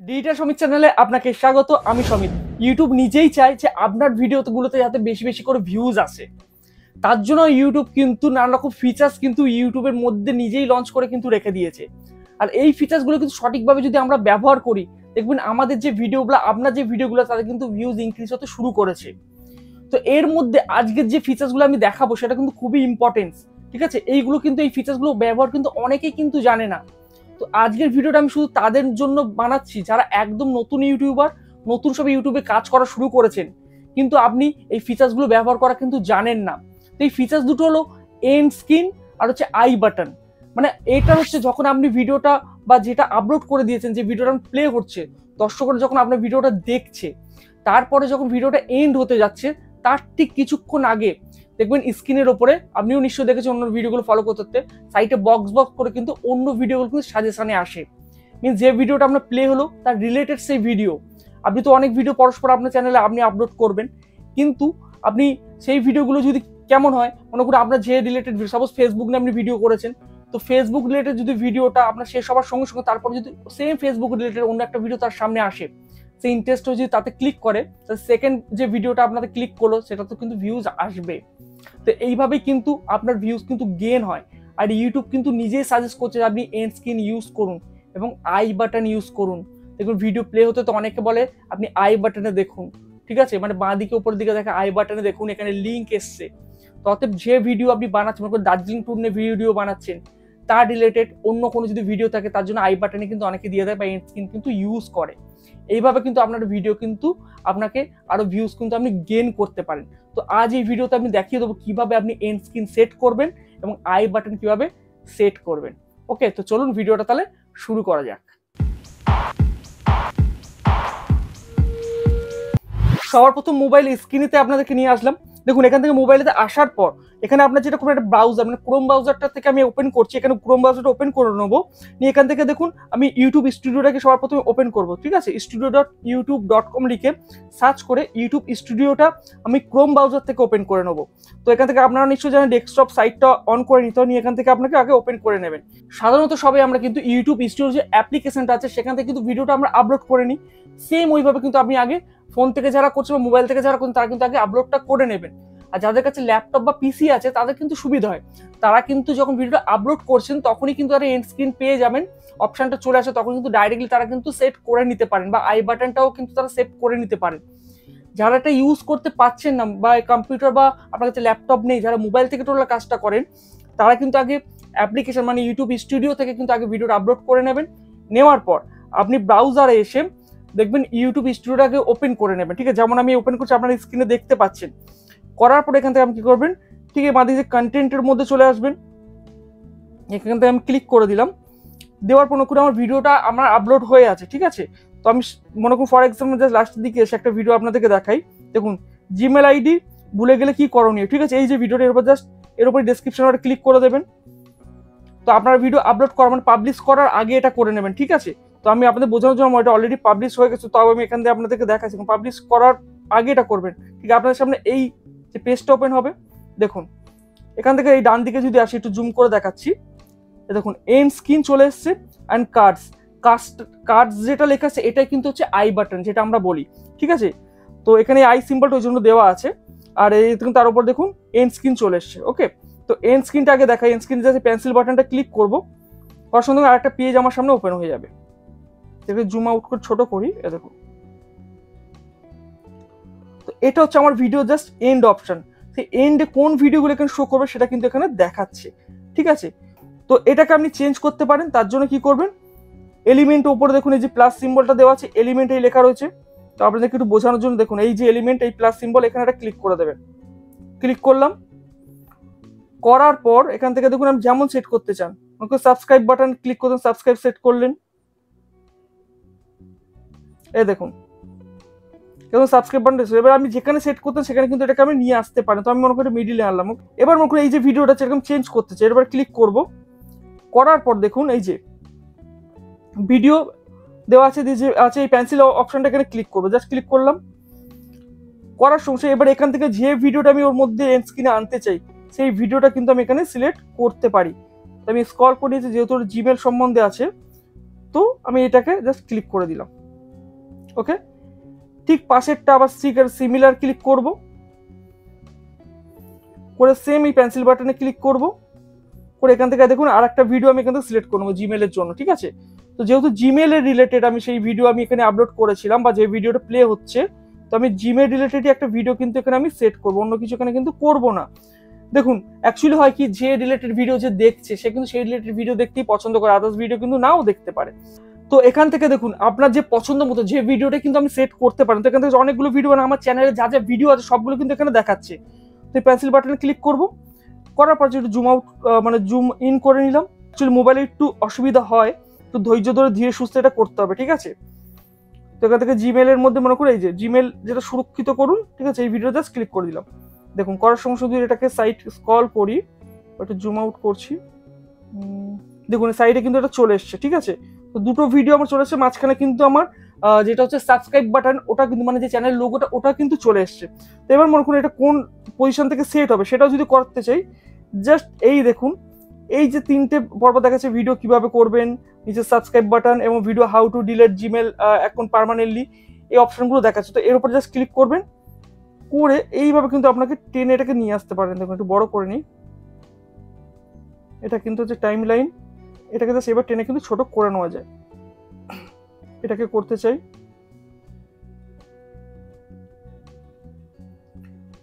Digital Samit চ্যানেলে আপনাকে স্বাগত। আমি সমিত। ইউটিউব নিজেই চায় যে আপনার ভিডিওগুলোতে যাতে বেশি বেশি করে ভিউজ আসে, তার জন্য ইউটিউব কিন্তু নানা রকম ফিচার্স কিন্তু ইউটিউবের মধ্যে নিজেই লঞ্চ করে কিন্তু রেখে দিয়েছে। আর এই ফিচার্সগুলো কিন্তু সঠিকভাবে যদি আমরা ব্যবহার করি, দেখবেন আমাদের যে ভিডিওগুলো, আপনার যে ভিডিওগুলো, তাদের কিন্তু ভিউজ ইনক্রিজ হতে শুরু করেছে। তো এর মধ্যে আজকের যে ফিচার্সগুলো আমি দেখাবো সেটা কিন্তু খুবই ইম্পর্টেন্স, ঠিক আছে? এইগুলো কিন্তু এই ফিচার্সগুলো ব্যবহার কিন্তু অনেকেই কিন্তু জানে না। তো আজকের ভিডিওটা আমি শুধু তাদের জন্য বানাচ্ছি যারা একদম নতুন ইউটিউবার, নতুন সব ইউটিউবে কাজ করা শুরু করেছেন, কিন্তু আপনি এই ফিচার্সগুলো ব্যবহার করা কিন্তু জানেন না। তো এই ফিচার্স দুটো হলো এন্ড স্ক্রিন আর হচ্ছে আই বাটন। মানে এটা হচ্ছে যখন আপনি ভিডিওটা বা যেটা আপলোড করে দিয়েছেন, যে ভিডিওটা প্লে হচ্ছে, দর্শকরা যখন আপনার ভিডিওটা দেখছে, তারপরে যখন ভিডিওটা এন্ড হতে যাচ্ছে তার ঠিক কিছুক্ষণ আগে দেখবেন স্ক্রিনের ওপরে, আপনিও নিশ্চয়ই দেখেছেন অন্য ভিডিওগুলো ফলো করতে, সাইটে বক্স করে কিন্তু অন্য ভিডিওগুলো কিন্তু সাজেশনে আসে। মিনস যে ভিডিওটা আপনার প্লে হলো তার রিলেটেড সেই ভিডিও। আপনি তো অনেক ভিডিও পরস্পর আপনার চ্যানেলে আপনি আপলোড করবেন, কিন্তু আপনি সেই ভিডিওগুলো যদি কেমন হয়, মনে করুন আপনার যে রিলেটেড, সাপোজ ফেসবুক নিয়ে আপনি ভিডিও করেছেন, তো ফেসবুক রিলেটেড যদি ভিডিওটা আপনার শেষ হওয়ার সঙ্গে সঙ্গে তারপর যদি সেম ফেসবুক রিলেটেড অন্য একটা ভিডিও তার সামনে আসে, সেই ইন্টারেস্ট যদি তাতে ক্লিক করে, সেকেন্ড যে ভিডিওটা আপনাদের ক্লিক করলো সেটা তো কিন্তু ভিউজ আসবে। তো এইভাবেই কিন্তু আপনার ভিউজ কিন্তু গেন হয়। আর ইউটিউব কিন্তু নিজেই সাজেস্ট করছে যে আপনি এন্ড স্ক্রিন ইউজ করুন এবং আই বাটন ইউজ করুন। দেখুন ভিডিও প্লে হতে তো অনেকে বলে আপনি আই বাটনে দেখুন, ঠিক আছে? মানে বাঁ দিকে উপরের দিকে দেখা আই বাটনে দেখুন, এখানে লিঙ্ক এসছে। তো অতএব যে ভিডিও আপনি বানাচ্ছেন, মনে করেন দার্জিলিং ট্যুর নিয়ে ভিডিও বানাচ্ছেন, তার রিলেটেড অন্য কোনো যদি ভিডিও থাকে তার জন্য আই বাটনে কিন্তু অনেকে দিয়ে দেয় বা এন্ড স্ক্রিন কিন্তু ইউজ করে। এইভাবে কিন্তু আপনার ভিডিও কিন্তু আপনাকে আরো ভিউজ কিন্তু আপনি গেইন করতে পারেন। তো আজ এই ভিডিওতে আমি দেখিয়ে দেবো কিভাবে আপনি এন্ড স্ক্রিন সেট করবেন এবং আই বাটন কিভাবে সেট করবেন। ওকে, তো চলুন ভিডিওটা তাহলে শুরু করা যাক। সবার প্রথম মোবাইল স্ক্রিনেতে আপনাদেরকে নিয়ে আসলাম। দেখুন এখান থেকে মোবাইলেতে আসার পর এখানে আপনার যেটা করবেন, একটা ব্রাউজার, মানে ক্রোম ব্রাউজারটা থেকে আমি ওপেন করছি। এখানে ক্রোম ব্রাউজারটা ওপেন করে নেবো নিয়ে এখান থেকে দেখুন আমি ইউটিউব স্টুডিওটাকে সবার প্রথমে ওপেন করবো, ঠিক আছে? studio.youtube.com লিখে সার্চ করে ইউটিউব স্টুডিওটা আমি ক্রোম ব্রাউজার থেকে ওপেন করে নেবো। তো এখান থেকে আপনারা নিশ্চয়ই জানেন ডেস্কটপ সাইটটা অন করে নিতে হয়, নিয়ে এখান থেকে আপনাকে আগে ওপেন করে নেবেন। সাধারণত সবাই আমরা কিন্তু ইউটিউব স্টুডিও যে অ্যাপ্লিকেশনটা আছে সেখান থেকে কিন্তু ভিডিওটা আমরা আপলোড করে নিই। সেম ওইভাবে কিন্তু আপনি আগে ফোন থেকে যারা করছে বা মোবাইল থেকে যারা করছেন তারা কিন্তু আগে আপলোডটা করে নেবেন। আর যাদের কাছে ল্যাপটপ বা পিসি আছে তাদের কিন্তু সুবিধা হয়, তারা কিন্তু যখন ভিডিওটা আপলোড করছেন তখনই কিন্তু তারা এন্ড স্ক্রিন পেয়ে যাবেন, অপশনটা চলে আসে, তখন কিন্তু ডাইরেক্টলি তারা কিন্তু সেট করে নিতে পারেন বা আই বাটনটাও কিন্তু তারা সেভ করে নিতে পারেন। যারা এটা ইউজ করতে পারছেন না বা কম্পিউটার বা আপনার কাছে ল্যাপটপ নেই, যারা মোবাইল থেকে টোটাল কাজটা করেন, তারা কিন্তু আগে অ্যাপ্লিকেশন মানে ইউটিউব স্টুডিও থেকে কিন্তু আগে ভিডিওটা আপলোড করে নেবেন। নেওয়ার পর আপনি ব্রাউজারে এসে দেখবেন ইউটিউব স্টুডিওটাকে ওপেন করে নেবেন, ঠিক আছে? যেমন আমি ওপেন করছি, আপনারা স্ক্রিনে দেখতে পাচ্ছেন। করার পর এখান থেকে আপনি কি করবেন, ঠিক আছে, বাঁ দিকে কন্টেন্টের মধ্যে চলে আসবেন। এখান থেকে আমি ক্লিক করে দিলাম। দেওয়ার পর করে আমার ভিডিওটা আমার আপলোড হয়ে আছে, ঠিক আছে? তো আমি মনে করুন ফর এক্সাম্পল জাস্ট লাস্টের দিকে এসে একটা ভিডিও আপনাদেরকে দেখাই। দেখুন জিমেল আইডি ভুলে গেলে কি করণীয়, ঠিক আছে? এই যে ভিডিওটা, এর উপর জাস্ট এর উপরে ডেসক্রিপশনে ক্লিক করে দেবেন। তো আপনার ভিডিও আপলোড করা মানে পাবলিশ করার আগে এটা করে নেবেন, ঠিক আছে? তো আমি আপনাদের বোঝানোর জন্য এটা অলরেডি পাবলিশ হয়ে গেছে, তাও আমি এখান থেকে আপনাদেরকে দেখাচ্ছি পাবলিশ করার আগে এটা করবেন, ঠিক আছে? আপনাদের সামনে এই যে পেজটা ওপেন হবে, দেখুন এখান থেকে এই ডান দিকে যদি আসি, একটু জুম করে দেখাচ্ছি, দেখুন এন্ড স্ক্রিন চলে এসছে অ্যান্ড কার্ডস যেটা লেখা আছে এটাই কিন্তু হচ্ছে আই বাটন যেটা আমরা বলি, ঠিক আছে? তো এখানে আই সিম্বলটা ওই জন্য দেওয়া আছে। আর এই দেখুন তার উপর দেখুন এন্ড স্ক্রিন চলে এসছে। ওকে, তো এন্ড স্ক্রিনটা আগে দেখাই। এন্ড স্ক্রিন যে পেন্সিল বাটনটা ক্লিক করবো, করার সঙ্গে আরেকটা পেজ আমার সামনে ওপেন হয়ে যাবে। দেখুন জুম আউট করে ছোট করি, দেখুন তো এটা হচ্ছে আমার ভিডিও জাস্ট এন্ড অপশন। সেই এন্ডে কোন ভিডিওগুলো এখানে শো করবে সেটা কিন্তু এখানে দেখাচ্ছে, ঠিক আছে? তো এটাকে আপনি চেঞ্জ করতে পারেন। তার জন্য কি করবেন, এলিমেন্ট উপরে দেখুন এই যে প্লাস সিম্বলটা দেওয়া আছে, এলিমেন্ট এই লেখা রয়েছে। তো আপনাদেরকে একটু বোঝানোর জন্য দেখুন এই যে এলিমেন্ট, এই প্লাস সিম্বল, এখানে একটা ক্লিক করে দেবেন। ক্লিক করলাম, করার পর এখান থেকে দেখুন আপনি যেমন সেট করতে চান, সাবস্ক্রাইব বাটন ক্লিক করলেন, সাবস্ক্রাইব সেট করলেন, এই দেখুন কেমন সাবস্ক্রাইব বাটন। এবার আমি যেখানে সেট করতেন সেখানে কিন্তু এটাকে আমি নিয়ে আসতে পারি। তো আমি মনে করি মিডিলে আনলাম। এবার মনে করি এই যে ভিডিওটা সেরকম চেঞ্জ করতে চাই, এবার ক্লিক করব। করার পর দেখুন এই যে ভিডিও দেওয়া আছে, যে আছে এই পেন্সিল অপশনটা এখানে ক্লিক করবো, জাস্ট ক্লিক করলাম। করার সঙ্গে এবার এখান থেকে যে ভিডিওটা আমি ওর মধ্যে এন্ড স্ক্রিনে আনতে চাই সেই ভিডিওটা কিন্তু আমি এখানে সিলেক্ট করতে পারি। তো আমি স্ক্রল করে নিয়েছি, যেহেতু জিমেল সম্বন্ধে আছে, তো আমি এটাকে জাস্ট ক্লিক করে দিলাম। ওকে, ঠিক পাশেরটা আবার সিমিলার ক্লিক করব, করে সেম এই পেন্সিল বাটনে ক্লিক করব, করে এখান থেকে দেখুন আর একটা ভিডিও আমি এখান থেকে সিলেক্ট করবো জিমেলের জন্য। ঠিক আছে, তো যেহেতু জিমেলের রিলেটেড আমি সেই ভিডিও আমি এখানে আপলোড করেছিলাম বা যে ভিডিওটা প্লে হচ্ছে, তো আমি জিমেল রিলেটেডই একটা ভিডিও কিন্তু এখানে আমি সেট করবো, অন্য কিছু এখানে কিন্তু করবো না। দেখুন অ্যাকচুয়ালি হয় কি, যে রিলেটেড ভিডিও যে দেখছে সে কিন্তু সেই রিলেটেড ভিডিও দেখতেই পছন্দ করে, আদার্স ভিডিও কিন্তু নাও দেখতে পারে। তো এখান থেকে দেখুন আপনার যে পছন্দ মতো যে ভিডিওটা কিন্তু আমি সেট করতে পারেন। তো এখান থেকে অনেকগুলো ভিডিও, মানে আমার চ্যানেলে যা যা ভিডিও আছে সবগুলো কিন্তু এখানে দেখাচ্ছে। তো এই পেন্সিল বাটনে ক্লিক করব, করার পর একটু জুম আউট মানে জুম ইন করে নিলাম। অ্যাকচুয়ালি মোবাইলে একটু অসুবিধা হয়, তো ধৈর্য ধরে ধীরে সুস্থে এটা করতে হবে। ঠিক আছে, তো এখান থেকে জিমেলের মধ্যে মনে করে এই যে জিমেল যেটা সুরক্ষিত করুন। ঠিক আছে, এই ভিডিও জাস্ট ক্লিক করে দিলাম। দেখুন করার সময় শুধু এটাকে সাইড স্ক্রল করি, একটু জুম আউট করছি, দেখুন সাইডে কিন্তু এটা চলে এসছে। ঠিক আছে, তো দুটো ভিডিও আমার চলে এসছে, মাঝখানে কিন্তু আমার যেটা হচ্ছে সাবস্ক্রাইব বাটন, ওটা কিন্তু মানে যে চ্যানেল লোগোটা ওটা কিন্তু চলে এসছে। তো এবার মনে করুন এটা কোন পজিশন থেকে সেট হবে সেটাও যদি করতে চাই, জাস্ট এই দেখুন এই যে তিনটে পর্ব দেখাচ্ছে ভিডিও কিভাবে করবেন, নিচে সাবস্ক্রাইব বাটন এবং video how to delete Gmail account permanently, এই অপশনগুলো দেখাচ্ছে। তো এর উপর জাস্ট ক্লিক করবেন, করে এইভাবে কিন্তু আপনাকে টেনে এটাকে নিয়ে আসতে পারেন। দেখুন একটু বড় করে নিই, এটা কিন্তু হচ্ছে টাইম লাইন, এটাকে জাস্ট এবার টেনে কিন্তু ছোট করে নেওয়া যায়। এটাকে করতে চাই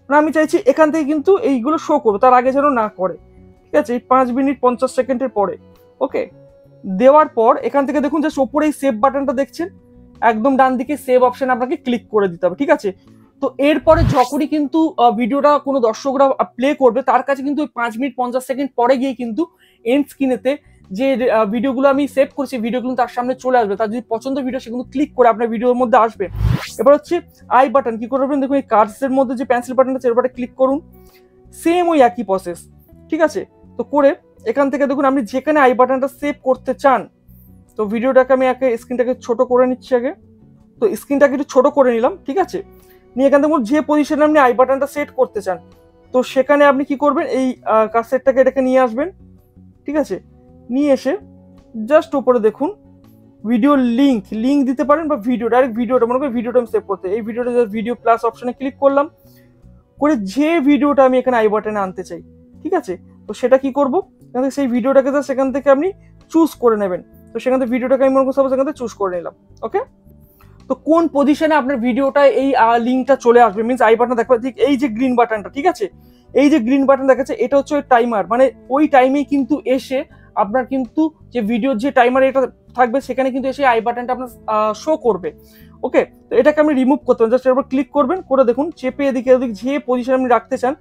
না, আমি চাইছি এখান থেকে কিন্তু এইগুলো শো করবে, তার আগে যেন না করে। ঠিক আছে, এই 5 মিনিট 50 সেকেন্ডের পরে ওকে দেওয়ার পর এখান থেকে দেখুন জাস্ট ওপরে এই সেভ বাটনটা দেখছেন, একদম ডান দিকে সেভ অপশন আপনাকে ক্লিক করে দিতে হবে। ঠিক আছে, তো এরপরে যখনই কিন্তু ভিডিওটা কোনো দর্শকরা প্লে করবে, তার কাছে কিন্তু 5 মিনিট 50 সেকেন্ড পরে গিয়ে কিন্তু এন্ড স্ক্রিনেতে যে ভিডিওগুলো আমি সেভ করছি ভিডিওগুলো তার সামনে চলে আসবে। তার যদি পছন্দ ভিডিও সেগুলো ক্লিক করে আপনার ভিডিওর মধ্যে আসবে। এবার হচ্ছে আই বাটন কি করবেন, দেখুন এই কার্ডসের মধ্যে যে পেন্সিল বাটন আছে এর উপরে ক্লিক করুন, সেম ওই একই প্রসেস। ঠিক আছে, তো করে এখান থেকে দেখুন আপনি যেখানে আই বাটনটা সেভ করতে চান, তো ভিডিওটাকে আমি একে স্ক্রিনটাকে ছোট করে নিচ্ছি আগে, তো স্ক্রিনটাকে একটু ছোট করে নিলাম। ঠিক আছে, নিয়ে এখান থেকে যে পজিশনে আপনি আই বাটনটা সেট করতে চান, তো সেখানে আপনি কি করবেন, এই কার্সরটাকে এটাকে নিয়ে আসবেন। ঠিক আছে, নিয়ে এসে জাস্ট উপরে দেখুন ভিডিও লিঙ্ক দিতে পারেন, বা ভিডিও ডাইরেক্ট ভিডিওটা মনে করি ভিডিওটা আমি সেভ করতে, এই ভিডিওটা জাস্ট ভিডিও প্লাস অপশনে ক্লিক করলাম, করে যে ভিডিওটা আমি এখানে আই বাটনে আনতে চাই। ঠিক আছে, তো সেটা কি করবো, এখান থেকে সেই ভিডিওটাকে জাস্ট সেখান থেকে আপনি চুজ করে নেবেন। তো সেখান থেকে ভিডিওটাকে আমি মনে করছি সেখান থেকে চুজ করে নিলাম। ওকে, তো কোন পজিশনে আপনার ভিডিওটা এই লিঙ্কটা চলে আসবে, মিনস আই বাটন দেখবে ঠিক এই যে গ্রিন বাটনটা। ঠিক আছে, এই যে গ্রিন বাটন দেখাচ্ছে এটা হচ্ছে ওই টাইমার, মানে ওই টাইমেই কিন্তু এসে আপনার কিন্তু যে ভিডিওর যে টাইমার এটা থাকবে সেখানে কিন্তু এসে আই বাটনটা আপনার শো করবে। ওকে, তো এটাকে আপনি রিমুভ করতে হবে, জাস্ট এর উপর ক্লিক করবেন, করে দেখুন চেপে এদিকে ওদিকে যে পজিশন আপনি রাখতে চান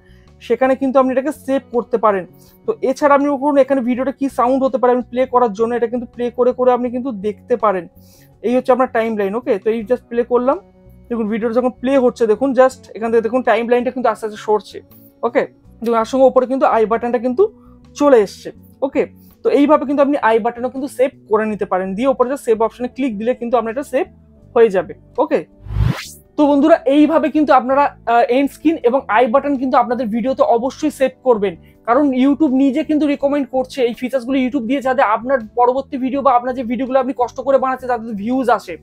সেখানে কিন্তু আপনি এটাকে সেভ করতে পারেন। তো এছাড়া আপনি করুন এখানে ভিডিওটা কি সাউন্ড হতে পারে আপনি প্লে করার জন্য এটা কিন্তু প্লে করে করে আপনি কিন্তু দেখতে পারেন। এই হচ্ছে আপনার টাইম লাইন। ওকে, তো এই জাস্ট প্লে করলাম, দেখুন ভিডিওটা যখন প্লে হচ্ছে দেখুন জাস্ট এখান থেকে দেখুন টাইম লাইনটা কিন্তু আস্তে আস্তে সরছে। ওকে, দেখুন আর সঙ্গে ওপরে কিন্তু আই বাটনটা কিন্তু চলে এসছে। ওকে, তো এইভাবে কিন্তু আপনি আই বাটনও কিন্তু সেভ করে নিতে পারেন, দিয়ে ওপরে যে সেভ অপশনে ক্লিক দিলে কিন্তু আপনার এটা সেভ হয়ে যাবে। ওকে, তো বন্ধুরা এইভাবে কিন্তু আপনারা এন্ড স্ক্রিন এবং আই বাটন কিন্তু আপনাদের ভিডিওতে অবশ্যই সেভ করবেন, কারণ ইউটিউব নিজে কিন্তু রিকমেন্ড করছে এই ফিচার্সগুলো ইউটিউব দিয়ে, যাতে আপনার পরবর্তী ভিডিও বা আপনার যে ভিডিওগুলো আপনি কষ্ট করে বানাচ্ছেন তাদের ভিউজ আসে।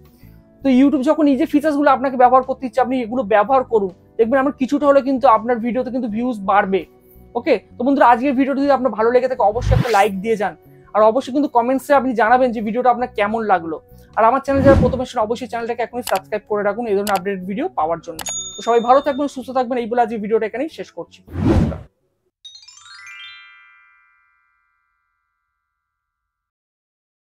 তো ইউটিউব যখন নিজে ফিচার্সগুলো আপনাকে ব্যবহার করতে ইচ্ছে আপনি এগুলো ব্যবহার করুন, দেখবেন আমার কিছুটা হলে কিন্তু আপনার ভিডিওতে কিন্তু ভিউজ বাড়বে। ওকে, তো বন্ধুরা আজকের ভিডিওটি যদি আপনার ভালো লেগে থাকে অবশ্যই একটা লাইক দিয়ে যান, আর অবশ্যই কিন্তু কমেন্টসে আপনি জানাবেন যে ভিডিওটা আপনার কেমন লাগলো। আর আমার চ্যানেল যারা প্রথমে শুনে অবশ্যই চ্যানেলটাকে এখনই সাবস্ক্রাইব করে রাখুন এই ধরনের আপডেট ভিডিও পাওয়ার জন্য। তো সবাই ভালো থাকবেন, সুস্থ থাকবেন, এই বলে আজকে ভিডিওটা এখানেই শেষ করছি।